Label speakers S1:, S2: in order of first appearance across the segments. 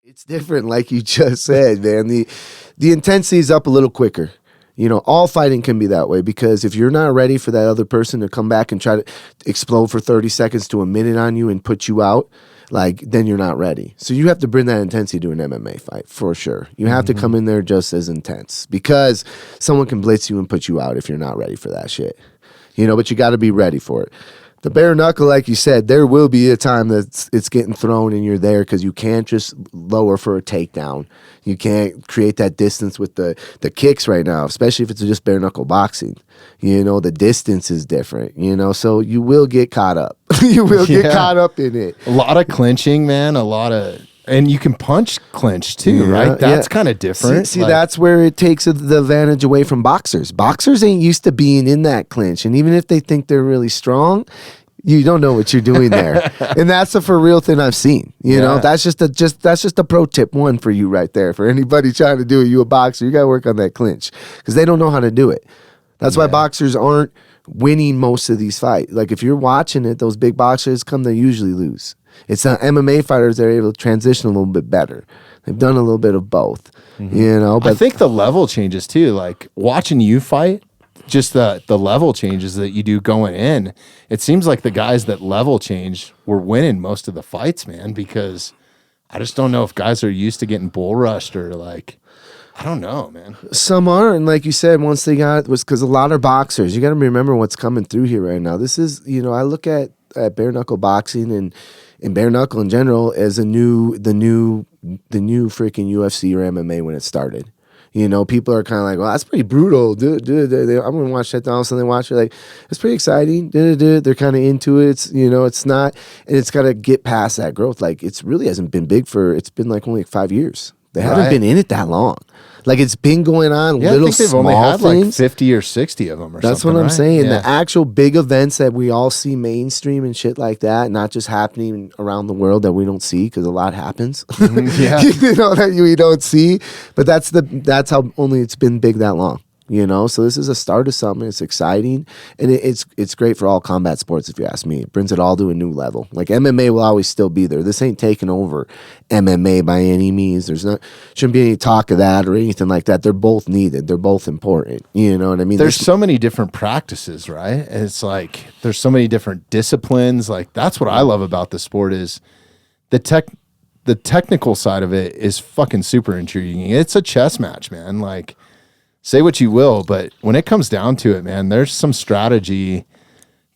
S1: It's different, like you just said, man. The intensity is up a little quicker. All fighting can be that way because if you're not ready for that other person to come back and try to explode for 30 seconds to a minute on you and put you out, then you're not ready. So you have to bring that intensity to an MMA fight for sure. You have to come in there just as intense because someone can blitz you and put you out if you're not ready for that shit. But you got to be ready for it. The bare knuckle, like you said, there will be a time that it's getting thrown and you're there because you can't just lower for a takedown. You can't create that distance with the kicks right now, especially if it's just bare knuckle boxing. The distance is different, so you will get caught up. You will get caught up in it.
S2: A lot of clinching, man, and you can clinch too, right? That's kind of different.
S1: See, that's where it takes the advantage away from boxers. Boxers ain't used to being in that clinch, and even if they think they're really strong, you don't know what you're doing there. And that's a for real thing I've seen. That's just a pro tip one for you right there. For anybody trying to do it, you a boxer, you got to work on that clinch because they don't know how to do it. That's why boxers aren't winning most of these fights. Like if you're watching it, those big boxers they usually lose. It's the MMA fighters that are able to transition a little bit better. They've done a little bit of both, But
S2: I think the level changes too. Like watching you fight, just the level changes that you do going in. It seems like the guys that level change were winning most of the fights, man, because I just don't know if guys are used to getting bull rushed or I don't know, man.
S1: Some are, and like you said, once they got was because a lot of boxers. You got to remember what's coming through here right now. This is, I look at bare knuckle boxing and bare knuckle in general as the new freaking UFC or MMA when it started. People are kind of like, well, that's pretty brutal. I'm going to watch that. All of a sudden they watch it like, it's pretty exciting. They're kind of into it. It's, it's not, and it's got to get past that growth. Like, it's really hasn't been big it's been only 5 years. They haven't been in it that long. It's been going on little
S2: I think they've
S1: small
S2: only had
S1: things.
S2: 50 or 60 of them or something.
S1: That's what I'm saying. The actual big events that we all see mainstream and shit like that, not just happening around the world that we don't see because a lot happens. That we don't see. But that's how only it's been big that long. So this is a start of something. It's exciting, and it's great for all combat sports. If you ask me, it brings it all to a new level. Like MMA will always still be there. This ain't taking over MMA by any means. Shouldn't be any talk of that or anything like that. They're both needed. They're both important. You know what I mean?
S2: There's so many different practices, right? It's like there's so many different disciplines. Like that's what I love about the sport is the technical side of it is fucking super intriguing. It's a chess match, man. Like. Say what you will, but when it comes down to it, man, there's some strategy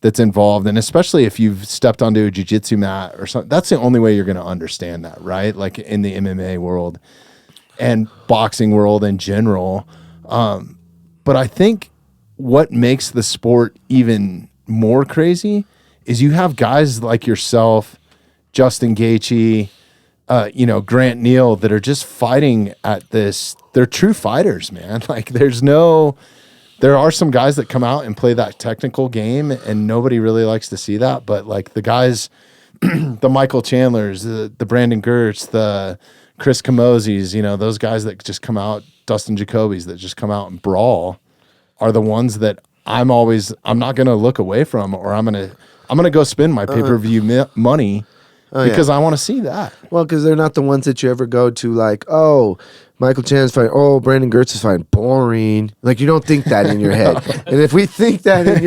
S2: that's involved. And especially if you've stepped onto a jiu-jitsu mat or something, that's the only way you're going to understand that, right? Like in the MMA world and boxing world in general. But I think what makes the sport even more crazy is you have guys like yourself, Justin Gaethje, Grant Neal that are just fighting at this. They're true fighters, man. Like there are some guys that come out and play that technical game and nobody really likes to see that. But like the guys, the Michael Chandlers, the Brandon Girtz, the Chris Camozzi's, those guys that just come out, Dustin Jacoby's that just come out and brawl are the ones that I'm not going to look away from, or I'm going to go spend my pay-per-view money because I want to see that.
S1: Well, because they're not the ones that you ever go to like, oh, Michael Chandler's fighting, oh, Brandon Girtz is fighting, boring. Like, you don't think that in your head. And if you think that in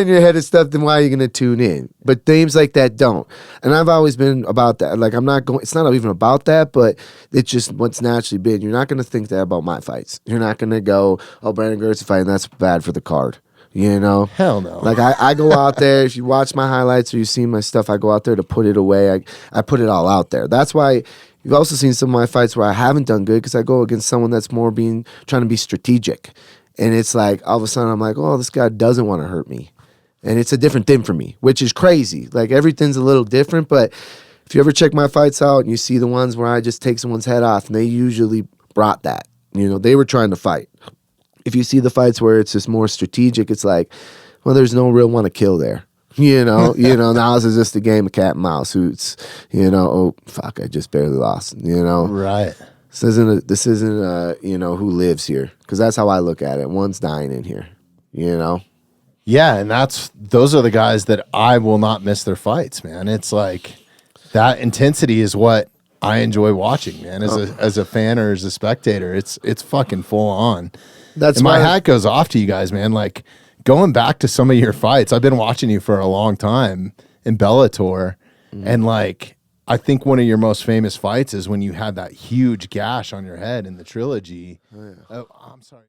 S1: your head is stuff, then why are you going to tune in? But names like that don't. And I've always been about that. Like, it's not even about that, but it's just what's naturally been. You're not going to think that about my fights. You're not going to go, oh, Brandon Girtz is fighting, that's bad for the card.
S2: Hell no.
S1: Like I go out there, if you watch my highlights or you see my stuff, I go out there to put it away. I put it all out there. That's why you've also seen some of my fights where I haven't done good because I go against someone that's more trying to be strategic. And it's like all of a sudden I'm like, oh, this guy doesn't want to hurt me. And it's a different thing for me, which is crazy. Like everything's a little different, but if you ever check my fights out and you see the ones where I just take someone's head off, and they usually brought that. They were trying to fight. If you see the fights where it's just more strategic, it's like, well, there's no real want to kill there. Now this is just a game of cat and mouse. Who's, oh fuck, I just barely lost.
S2: Right.
S1: This isn't who lives here, because that's how I look at it. One's dying in here.
S2: Yeah, and those are the guys that I will not miss their fights, man. It's like that intensity is what I enjoy watching, man. As a fan or as a spectator, it's fucking full on.
S1: That's
S2: my hat goes off to you guys, man. Like going back to some of your fights, I've been watching you for a long time in Bellator, and like I think one of your most famous fights is when you had that huge gash on your head in the trilogy. Oh, I'm sorry.